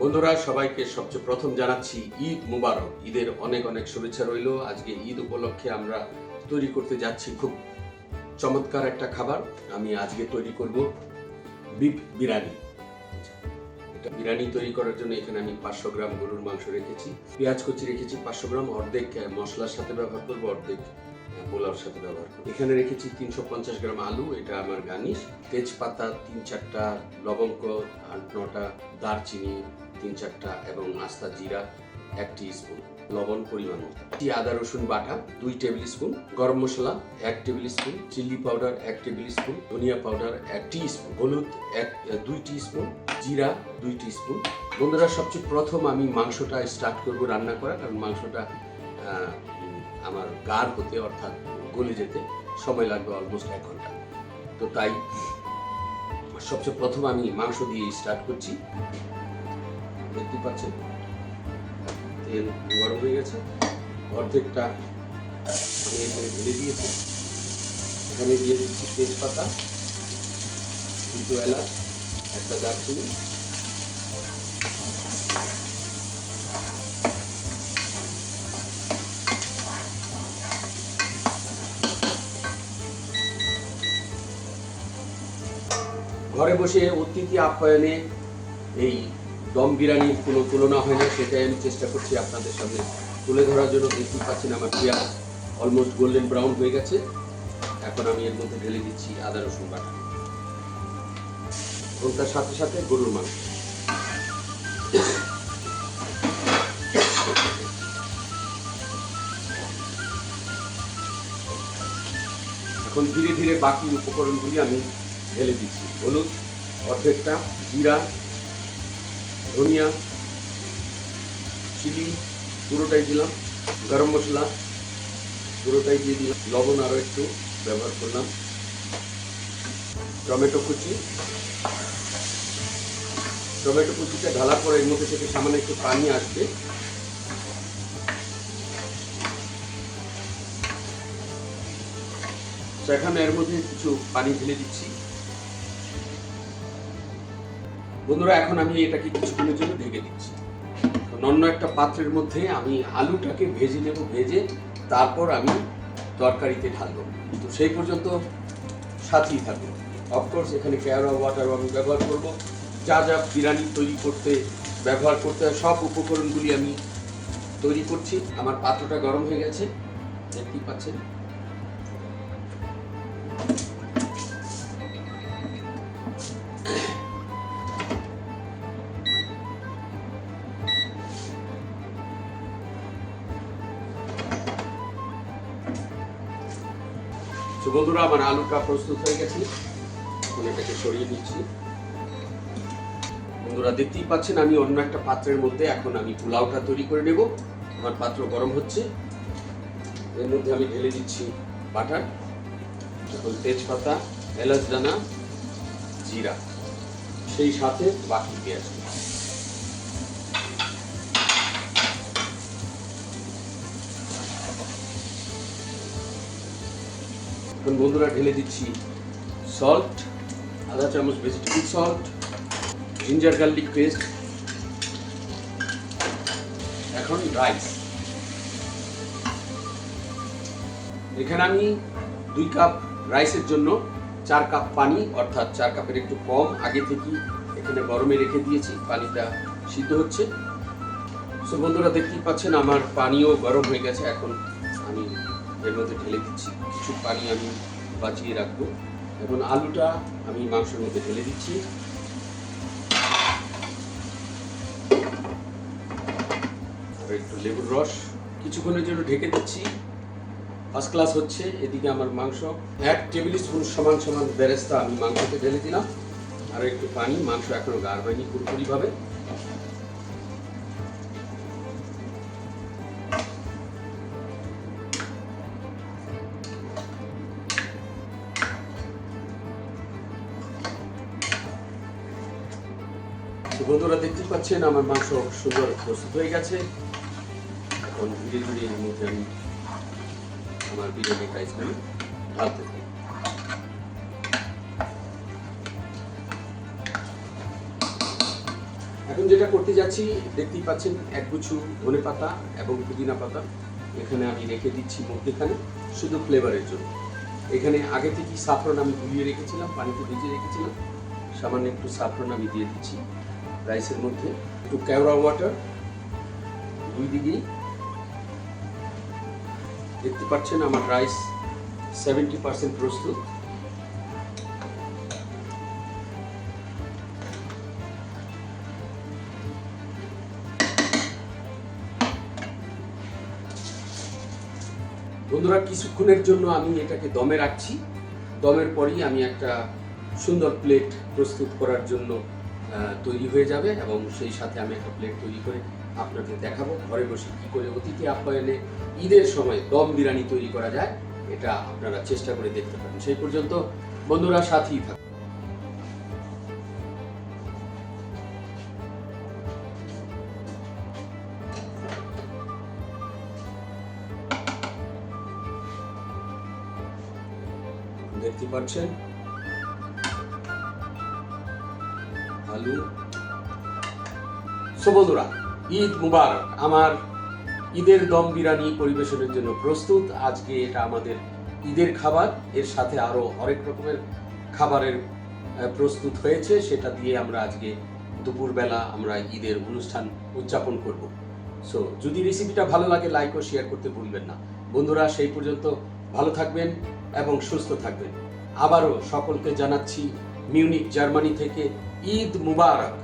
বন্ধুরা সবাইকে সবচেয়ে প্রথম জানাচ্ছি ঈদ মুবারক। ঈদের অনেক অনেক শুভেচ্ছা রইল। আজকে ঈদ উপলক্ষে আমরা তৈরি করতে যাচ্ছি খুব চমৎকার একটা খাবার। আমি আজকে তৈরি করব বিফ বিরিয়ানি। এটা বিরিয়ানি তৈরি করার জন্য এখানে আমি 500 গ্রাম গরুর মাংস রেখেছি, পেঁয়াজ কুচি রেখেছি 500 গ্রাম, অর্ধেক মশলার সাথে ব্যবহার করব, অর্ধেক পোলাওর সাথে ব্যবহার করব। এখানে রেখেছি 350 গ্রাম আলু, এটা আমার গার্নিশ, তেজপাতা 3-4টা, লবঙ্গ 8-9টা, দারচিনি 3-4টা এবং আস্তা জিরা 1 টিস্পুন, লবণ পরিমাণ মতো, আদা রসুন বাটা 2 tablespoon, garam masala 1 tablespoon, chilli powder 1 tablespoon, ধনিয়া পাউডার 1 টিস্পুন, হলুদ 2 টিস্পুন, জিরা 2 টিস্পুন। বন্ধুরা সবচেয়ে প্রথম আমি মাংসটা স্টার্ট করব রান্না করা, কারণ মাংসটা আমার গাঢ় হতে অর্থাৎ গলে যেতে সময় লাগবে অলমোস্ট 1 ঘন্টা। তো তাই সবচেয়ে প্রথম আমি মাংস দিয়ে স্টার্ট করছি। দেখতে পাচ্ছেন তেল গরম হয়ে গেছে, অর্ধেকটা আমি এখানে ঢেলে দিয়েছি। এখানে দিয়ে দিচ্ছি তেজপাতা, 2 এলাচ, 1টা দারচিনি, ঘরে বসে অতিথি আপ্যায়নে এই দম বিরিয়ানির কোনো তুলনা হয় না, সেটাই আমি চেষ্টা করছি আপনাদের সামনে তুলে ধরার জন্য। দেখতেই পাচ্ছেন আমার পেঁয়াজ অলমোস্ট গোল্ডেন ব্রাউন হয়ে গেছে। এখন আমি এর মধ্যে ঢেলে দিচ্ছি আদা রসুন বাটা এবং তার সাথে সাথে গরুর মাংস। এখন ধীরে ধীরে বাকি উপকরণগুলি আমি ঢেলে দিচ্ছি। হলুদ অর্ধেকটা, জিরা, ধনিয়া, চিলি পুরোটাই দিলাম, গরম মশলা পুরোটাই দিয়ে দিলাম, লবণ আরও একটু ব্যবহার করলাম, টমেটো কুচিটা ঢালার পরে এর মধ্যে থেকে সামান্য একটু পানি আসবে। সেখানে এর মধ্যে কিছু পানি ঢেলে দিচ্ছি। বন্ধুরা এখন আমি এটাকে কিছুক্ষণের জন্য ঢেকে দিচ্ছি। অন্য একটা পাত্রের মধ্যে আমি আলুটাকে ভেজে নেব, ভেজে তারপর আমি তরকারিতে ঢালবো। তো সেই পর্যন্ত সাথেই থাকবো। অফকোর্স এখানে কেওড়া ওয়াটার আমি ব্যবহার করব। যা যা বিরিয়ানি তৈরি করতে ব্যবহার করতে হয় সব উপকরণগুলি আমি তৈরি করছি। আমার পাত্রটা গরম হয়ে গেছে, দেখতেই পাচ্ছেন। বন্ধুরা আমার আলুটা প্রস্তুত হয়ে গেছে, এখন এটাকে সরিয়ে নিচ্ছি। বন্ধুরা দেখতেই পাচ্ছেন আমি অন্য একটা পাত্রের মধ্যে এখন আমি পোলাওটা তৈরি করে নেব। আমার পাত্র গরম হচ্ছে, এর মধ্যে আমি ঢেলে দিচ্ছি বাটার, এখন তেজপাতা, এলাচ দানা, জিরা, সেই সাথে বাকি পেঁয়াজ। এখন বন্ধুরা ঢেলে দিচ্ছি সল্ট, আধা চামচ vegetable salt, ginger garlic paste, এখন রাইস। এখানে আমি 2 কাপ রাইসের জন্য 4 কাপ পানি, অর্থাৎ 4 কাপের একটু কম আগে থেকেই এখানে গরমে রেখে দিয়েছি, পানিটা সিদ্ধ হচ্ছে। সো বন্ধুরা দেখতেই পাচ্ছেন আমার পানিও গরম হয়ে গেছে। এখন আমি এর মধ্যে ঢেলে দিচ্ছি, কিছু পানি আমি বাঁচিয়ে রাখবো। এখন আলুটা আমি মাংসের মধ্যে ঢেলে দিচ্ছি। আর একটু লেবুর রস, কিছুক্ষণের জন্য ঢেকে দিচ্ছি। ফার্স্ট ক্লাস হচ্ছে। এদিকে আমার মাংস 1 টেবিল স্পুন সমান সমান বেরেস্তা আমি মাংসতে ঢেলে দিলাম, আর একটু পানি। মাংস এখনো গাঢ় হয়নি পুরোপুরি ভাবে। বন্ধুরা দেখতে পাচ্ছেন আমার মাংস সুন্দর প্রস্তুত হয়ে গেছে। এখন ধীরে ধীরে এর মধ্যে আমি আমার বিরিয়ানি রাইসগুলি ঢালতে থাকি। এখন যেটা করতে যাচ্ছি দেখতেই পাচ্ছেন একগুচ্ছ ধনেপাতা এবং পুদিনা পাতা এখানে আমি রেখে দিচ্ছি মধ্যেখানে শুধু ফ্লেভারের জন্য। এখানে আগে থেকেই সাফরন আমি গুলিয়ে রেখেছিলাম, পানিতে ভিজিয়ে রেখেছিলাম। সামান্য একটু সাফরন আমি দিয়ে দিচ্ছি রাইসের মধ্যে, একটু কেওড়া ওয়াটার দুই দিকেই। দেখতে পাচ্ছেন আমার রাইস 70% প্রস্তুত। বন্ধুরা, কিছুক্ষণের জন্য আমি এটাকে দমে রাখছি। দমের পরই আমি একটা সুন্দর প্লেট প্রস্তুত করার জন্য তৈরি হয়ে যাবে, এবং সেই সাথে আমি একটা প্লেট তৈরি করে আপনাদের দেখাবো ঘরে বসে কী করে অতিথি আপ্যায়নে ঈদের সময় দম বিরিয়ানি তৈরি করা যায়। এটা আপনারা চেষ্টা করে দেখতে পারেন। সেই পর্যন্ত বন্ধুরা সাথেই থাকুন। দেখতে পাচ্ছেন আলু। সো বন্ধুরা, ঈদ মুবারক। আমার ঈদের দম বিরিয়ানি পরিবেশনের জন্য প্রস্তুত। আজকে এটা আমাদের ঈদের খাবার, এর সাথে আরো অনেক রকমের খাবারের প্রস্তুত হয়েছে, সেটা দিয়ে আমরা আজকে দুপুরবেলা আমরা ঈদের অনুষ্ঠান উদযাপন করব। সো যদি রেসিপিটা ভালো লাগে লাইক ও শেয়ার করতে ভুলবেন না। বন্ধুরা, সেই পর্যন্ত ভালো থাকবেন এবং সুস্থ থাকবেন। আবারও সকলকে জানাচ্ছি মিউনিক জার্মানি থেকে ঈদ মুবারক।